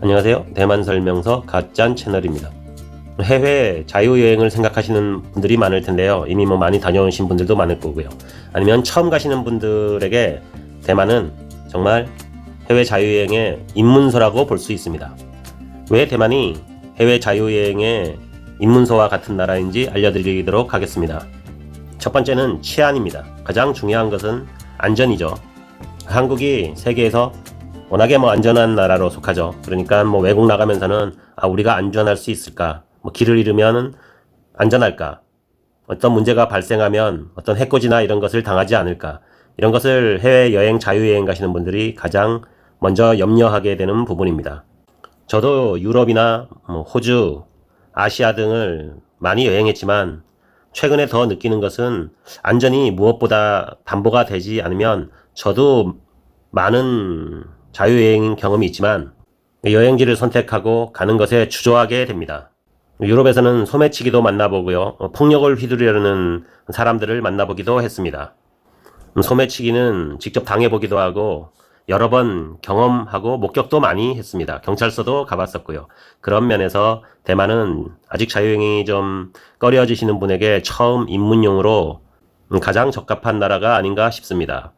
안녕하세요. 대만 설명서 가짠 채널입니다. 해외 자유여행을 생각하시는 분들이 많을 텐데요. 이미 많이 다녀오신 분들도 많을 거고요. 아니면 처음 가시는 분들에게 대만은 정말 해외 자유여행의 입문서라고 볼 수 있습니다. 왜 대만이 해외 자유여행의 입문서와 같은 나라인지 알려드리도록 하겠습니다. 첫 번째는 치안입니다. 가장 중요한 것은 안전이죠. 한국이 세계에서 워낙에 안전한 나라로 속하죠. 그러니까 외국 나가면서는 우리가 안전할 수 있을까? 길을 잃으면 안전할까? 어떤 문제가 발생하면 어떤 해코지나 이런 것을 당하지 않을까? 이런 것을 해외여행, 자유여행 가시는 분들이 가장 먼저 염려하게 되는 부분입니다. 저도 유럽이나 호주, 아시아 등을 많이 여행했지만 최근에 더 느끼는 것은 안전이 무엇보다 담보가 되지 않으면 저도 많은 자유여행 경험이 있지만 여행지를 선택하고 가는 것에 주저하게 됩니다. 유럽에서는 소매치기도 만나보고요. 폭력을 휘두르려는 사람들을 만나보기도 했습니다. 소매치기는 직접 당해보기도 하고 여러 번 경험하고 목격도 많이 했습니다. 경찰서도 가봤었고요. 그런 면에서 대만은 아직 자유여행이 좀 꺼려지시는 분에게 처음 입문용으로 가장 적합한 나라가 아닌가 싶습니다.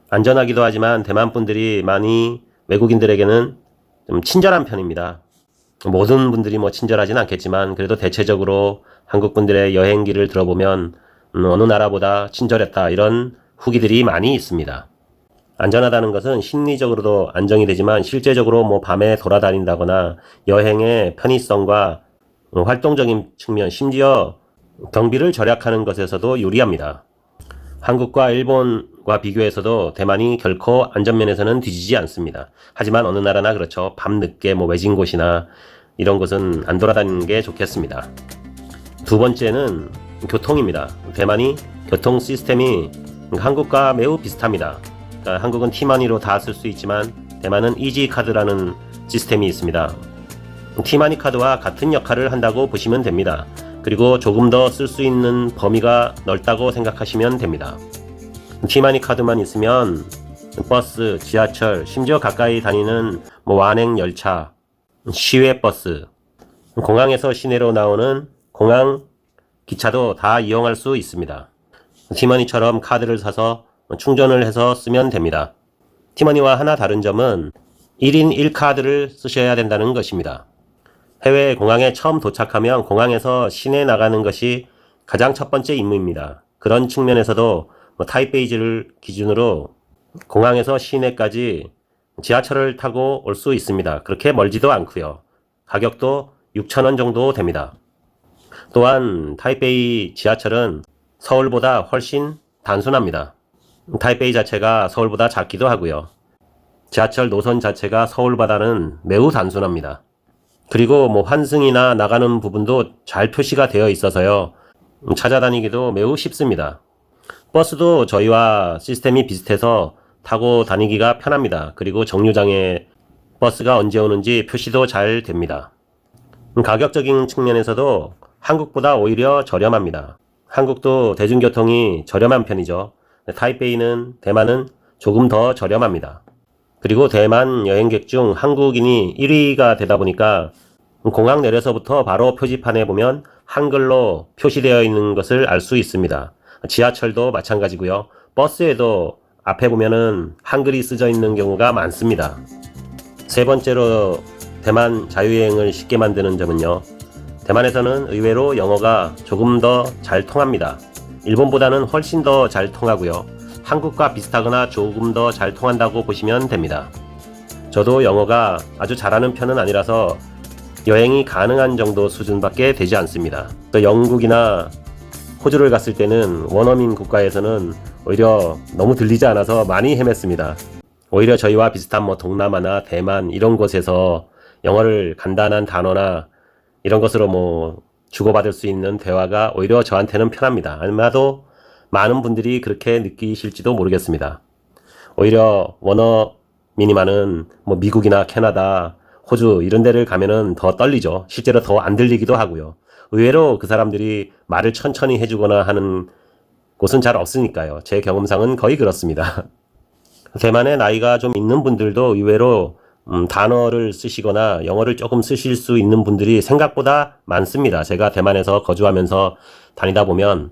안전하기도 하지만 대만 분들이 많이 외국인들에게는 좀 친절한 편입니다. 모든 분들이 친절하진 않겠지만 그래도 대체적으로 한국 분들의 여행기를 들어보면 어느 나라보다 친절했다 이런 후기들이 많이 있습니다. 안전하다는 것은 심리적으로도 안정이 되지만 실제적으로 밤에 돌아다닌다거나 여행의 편의성과 활동적인 측면, 심지어 경비를 절약하는 것에서도 유리합니다. 한국과 일본과 비교해서도 대만이 결코 안전면에서는 뒤지지 않습니다. 하지만 어느 나라나 그렇죠. 밤늦게 외진 곳이나 이런 곳은 안 돌아다니는 게 좋겠습니다. 두 번째는 교통입니다. 대만이 교통 시스템이 한국과 매우 비슷합니다. 그러니까 한국은 티머니로 다 쓸 수 있지만 대만은 이지카드라는 시스템이 있습니다. 티머니 카드와 같은 역할을 한다고 보시면 됩니다. 그리고 조금 더 쓸 수 있는 범위가 넓다고 생각하시면 됩니다. 티머니 카드만 있으면 버스, 지하철, 심지어 가까이 다니는 완행 열차, 시외버스, 공항에서 시내로 나오는 공항 기차도 다 이용할 수 있습니다. 티머니처럼 카드를 사서 충전을 해서 쓰면 됩니다. 티머니와 하나 다른 점은 1인 1카드를 쓰셔야 된다는 것입니다. 해외 공항에 처음 도착하면 공항에서 시내 나가는 것이 가장 첫 번째 임무입니다. 그런 측면에서도 타이베이를 기준으로 공항에서 시내까지 지하철을 타고 올 수 있습니다. 그렇게 멀지도 않고요. 가격도 6,000원 정도 됩니다. 또한 타이베이 지하철은 서울보다 훨씬 단순합니다. 타이베이 자체가 서울보다 작기도 하고요. 지하철 노선 자체가 서울보다는 매우 단순합니다. 그리고 환승이나 나가는 부분도 잘 표시가 되어 있어서요. 찾아다니기도 매우 쉽습니다. 버스도 저희와 시스템이 비슷해서 타고 다니기가 편합니다. 그리고 정류장에 버스가 언제 오는지 표시도 잘 됩니다. 가격적인 측면에서도 한국보다 오히려 저렴합니다. 한국도 대중교통이 저렴한 편이죠. 대만은 조금 더 저렴합니다. 그리고 대만 여행객 중 한국인이 1위가 되다 보니까 공항 내려서부터 바로 표지판에 보면 한글로 표시되어 있는 것을 알 수 있습니다. 지하철도 마찬가지고요. 버스에도 앞에 보면은 한글이 쓰여 있는 경우가 많습니다. 세 번째로 대만 자유여행을 쉽게 만드는 점은요. 대만에서는 의외로 영어가 조금 더 잘 통합니다. 일본보다는 훨씬 더 잘 통하고요. 한국과 비슷하거나 조금 더 잘 통한다고 보시면 됩니다. 저도 영어가 아주 잘하는 편은 아니라서 여행이 가능한 정도 수준밖에 되지 않습니다. 영국이나 호주를 갔을 때는 원어민 국가에서는 오히려 너무 들리지 않아서 많이 헤맸습니다. 오히려 저희와 비슷한 동남아나 대만 이런 곳에서 영어를 간단한 단어나 이런 것으로 주고받을 수 있는 대화가 오히려 저한테는 편합니다. 아마도 많은 분들이 그렇게 느끼실지도 모르겠습니다. 오히려 원어민이 많은 미국이나 캐나다, 호주 이런 데를 가면은 더 떨리죠. 실제로 더 안 들리기도 하고요. 의외로 그 사람들이 말을 천천히 해주거나 하는 곳은 잘 없으니까요. 제 경험상은 거의 그렇습니다. 대만에 나이가 좀 있는 분들도 의외로 단어를 쓰시거나 영어를 조금 쓰실 수 있는 분들이 생각보다 많습니다. 제가 대만에서 거주하면서 다니다 보면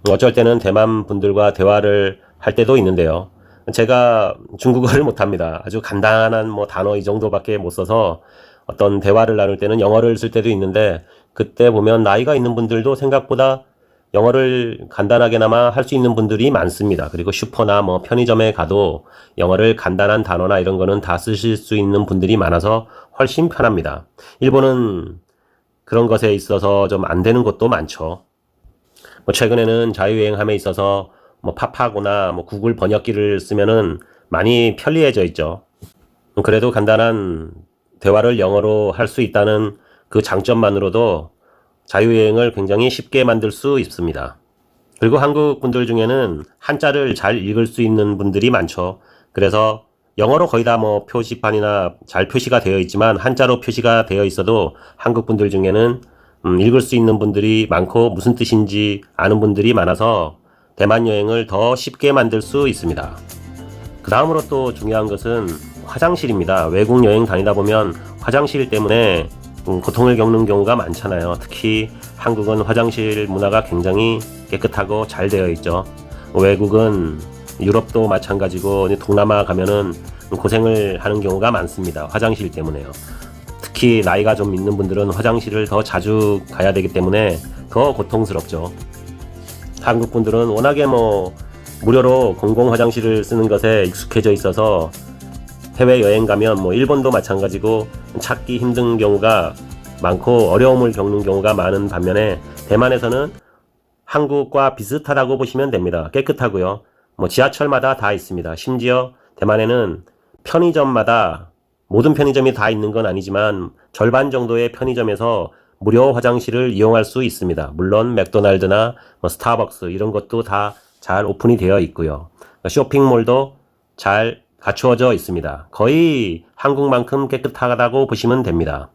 어쩔 때는 대만 분들과 대화를 할 때도 있는데요. 제가 중국어를 못합니다. 아주 간단한 단어 이 정도밖에 못 써서 어떤 대화를 나눌 때는 영어를 쓸 때도 있는데, 그때 보면 나이가 있는 분들도 생각보다 영어를 간단하게나마 할 수 있는 분들이 많습니다. 그리고 슈퍼나 편의점에 가도 영어를 간단한 단어나 이런 거는 다 쓰실 수 있는 분들이 많아서 훨씬 편합니다. 일본은 그런 것에 있어서 좀 안 되는 것도 많죠. 최근에는 자유여행함에 있어서 파파고나 구글 번역기를 쓰면은 많이 편리해져 있죠. 그래도 간단한 대화를 영어로 할 수 있다는 그 장점만으로도 자유여행을 굉장히 쉽게 만들 수 있습니다. 그리고 한국 분들 중에는 한자를 잘 읽을 수 있는 분들이 많죠. 그래서 영어로 거의 다 표지판이나 잘 표시가 되어 있지만 한자로 표시가 되어 있어도 한국 분들 중에는 읽을 수 있는 분들이 많고 무슨 뜻인지 아는 분들이 많아서 대만 여행을 더 쉽게 만들 수 있습니다. 그 다음으로 또 중요한 것은 화장실입니다. 외국 여행 다니다 보면 화장실 때문에 고통을 겪는 경우가 많잖아요. 특히 한국은 화장실 문화가 굉장히 깨끗하고 잘 되어 있죠. 외국은 유럽도 마찬가지고 동남아 가면은 고생을 하는 경우가 많습니다. 화장실 때문에요. 특히 나이가 좀 있는 분들은 화장실을 더 자주 가야 되기 때문에 더 고통스럽죠. 한국 분들은 워낙에 무료로 공공 화장실을 쓰는 것에 익숙해져 있어서 해외 여행 가면 일본도 마찬가지고 찾기 힘든 경우가 많고 어려움을 겪는 경우가 많은 반면에 대만에서는 한국과 비슷하다고 보시면 됩니다. 깨끗하고요. 지하철마다 다 있습니다. 심지어 대만에는 편의점마다 모든 편의점이 다 있는 건 아니지만 절반 정도의 편의점에서 무료 화장실을 이용할 수 있습니다. 물론 맥도날드나 스타벅스 이런 것도 다 잘 오픈이 되어 있고요. 쇼핑몰도 잘 갖추어져 있습니다. 거의 한국만큼 깨끗하다고 보시면 됩니다.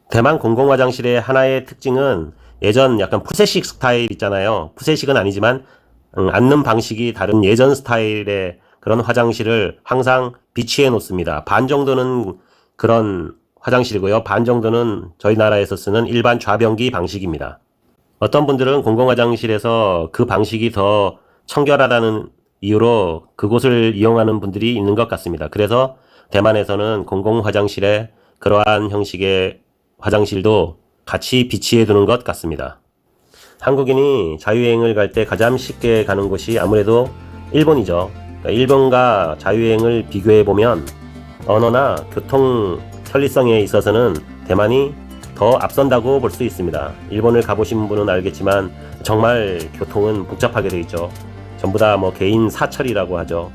대만 공공화장실의 하나의 특징은 예전 약간 푸세식 스타일 있잖아요. 푸세식은 아니지만 앉는 방식이 다른 예전 스타일의 그런 화장실을 항상 비치해 놓습니다. 반 정도는 그런 화장실이고요. 반 정도는 저희 나라에서 쓰는 일반 좌변기 방식입니다. 어떤 분들은 공공화장실에서 그 방식이 더 청결하다는 이유로 그곳을 이용하는 분들이 있는 것 같습니다. 그래서 대만에서는 공공화장실에 그러한 형식의 화장실도 같이 비치해 두는 것 같습니다. 한국인이 자유여행을 갈 때 가장 쉽게 가는 곳이 아무래도 일본이죠. 그러니까 일본과 자유여행을 비교해 보면 언어나 교통 편리성에 있어서는 대만이 더 앞선다고 볼 수 있습니다. 일본을 가보신 분은 알겠지만 정말 교통은 복잡하게 되어 있죠. 전부 다 개인 사철이라고 하죠.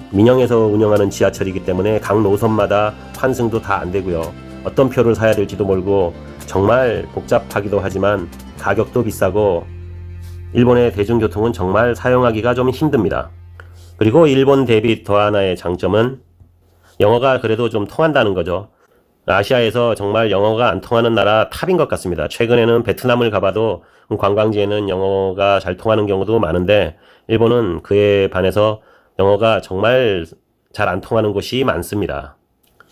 민영에서 운영하는 지하철이기 때문에 각 노선마다 환승도 다 안 되고요. 어떤 표를 사야 될지도 모르고 정말 복잡하기도 하지만 가격도 비싸고 일본의 대중교통은 정말 사용하기가 좀 힘듭니다. 그리고 일본 대비 더 하나의 장점은 영어가 그래도 좀 통한다는 거죠. 아시아에서 정말 영어가 안 통하는 나라 탑인 것 같습니다. 최근에는 베트남을 가봐도 관광지에는 영어가 잘 통하는 경우도 많은데 일본은 그에 반해서 영어가 정말 잘 안 통하는 곳이 많습니다.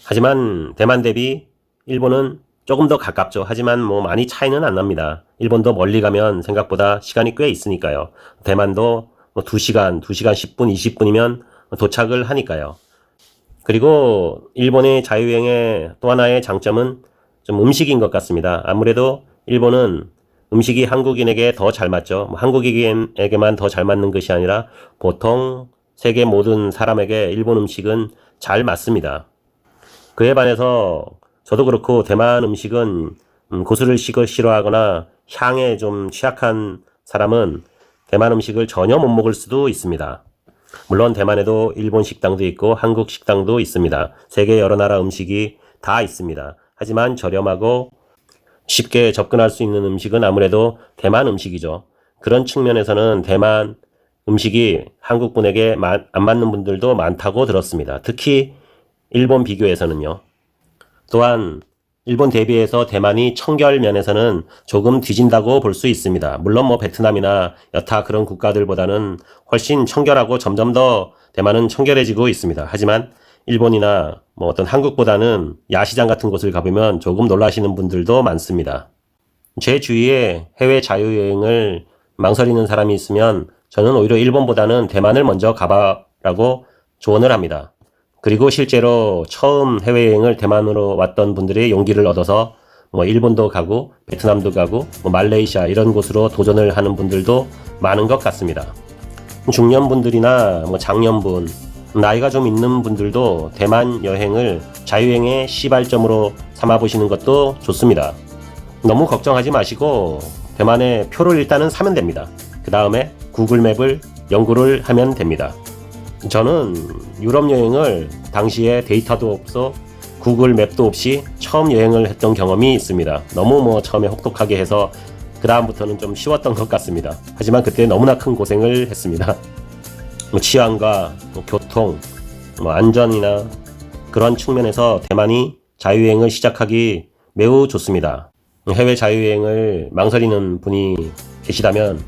하지만 대만 대비 일본은 조금 더 가깝죠. 하지만 많이 차이는 안 납니다. 일본도 멀리 가면 생각보다 시간이 꽤 있으니까요. 대만도 2시간 10분, 20분이면 도착을 하니까요. 그리고 일본의 자유여행의 또 하나의 장점은 좀 음식인 것 같습니다. 아무래도 일본은 음식이 한국인에게 더 잘 맞죠. 한국인에게만 더 잘 맞는 것이 아니라 보통 세계 모든 사람에게 일본 음식은 잘 맞습니다. 그에 반해서 저도 그렇고 대만 음식은 고수를 싫어하거나 향에 좀 취약한 사람은 대만 음식을 전혀 못 먹을 수도 있습니다. 물론 대만에도 일본 식당도 있고 한국 식당도 있습니다. 세계 여러 나라 음식이 다 있습니다. 하지만 저렴하고 쉽게 접근할 수 있는 음식은 아무래도 대만 음식이죠. 그런 측면에서는 대만 음식이 한국 분에게 안 맞는 분들도 많다고 들었습니다. 특히 일본 비교해서는요. 또한 일본 대비해서 대만이 청결 면에서는 조금 뒤진다고 볼 수 있습니다. 물론 베트남이나 여타 그런 국가들보다는 훨씬 청결하고 점점 더 대만은 청결해지고 있습니다. 하지만 일본이나 뭐 어떤 한국보다는 야시장 같은 곳을 가보면 조금 놀라시는 분들도 많습니다. 제 주위에 해외 자유여행을 망설이는 사람이 있으면 저는 오히려 일본보다는 대만을 먼저 가봐라고 조언을 합니다. 그리고 실제로 처음 해외여행을 대만으로 왔던 분들의 용기를 얻어서 뭐 일본도 가고 베트남도 가고 뭐 말레이시아 이런 곳으로 도전을 하는 분들도 많은 것 같습니다. 중년분들이나 뭐 장년분, 나이가 좀 있는 분들도 대만 여행을 자유여행의 시발점으로 삼아보시는 것도 좋습니다. 너무 걱정하지 마시고 대만에 표를 일단은 사면 됩니다. 그 다음에 구글맵을 연구를 하면 됩니다. 저는 유럽 여행을 당시에 데이터도 없어 구글맵도 없이 처음 여행을 했던 경험이 있습니다. 너무 처음에 혹독하게 해서 그 다음부터는 좀 쉬웠던 것 같습니다. 하지만 그때 너무나 큰 고생을 했습니다. 치안과 교통, 안전이나 그런 측면에서 대만이 자유여행을 시작하기 매우 좋습니다. 해외 자유여행을 망설이는 분이 계시다면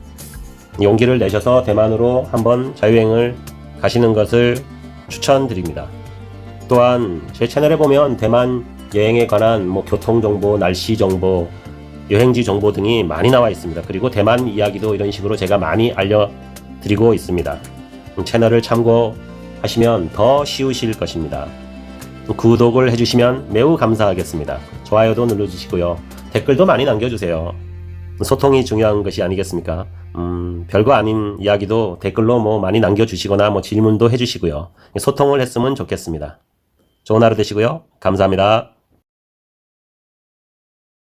용기를 내셔서 대만으로 한번 자유여행을 가시는 것을 추천드립니다. 또한 제 채널에 보면 대만 여행에 관한 교통정보, 날씨 정보, 여행지 정보 등이 많이 나와 있습니다. 그리고 대만 이야기도 이런 식으로 제가 많이 알려드리고 있습니다. 채널을 참고하시면 더 쉬우실 것입니다. 구독을 해주시면 매우 감사하겠습니다. 좋아요도 눌러주시고요. 댓글도 많이 남겨주세요. 소통이 중요한 것이 아니겠습니까? 별거 아닌 이야기도 댓글로 많이 남겨주시거나 질문도 해주시고요. 소통을 했으면 좋겠습니다. 좋은 하루 되시고요. 감사합니다.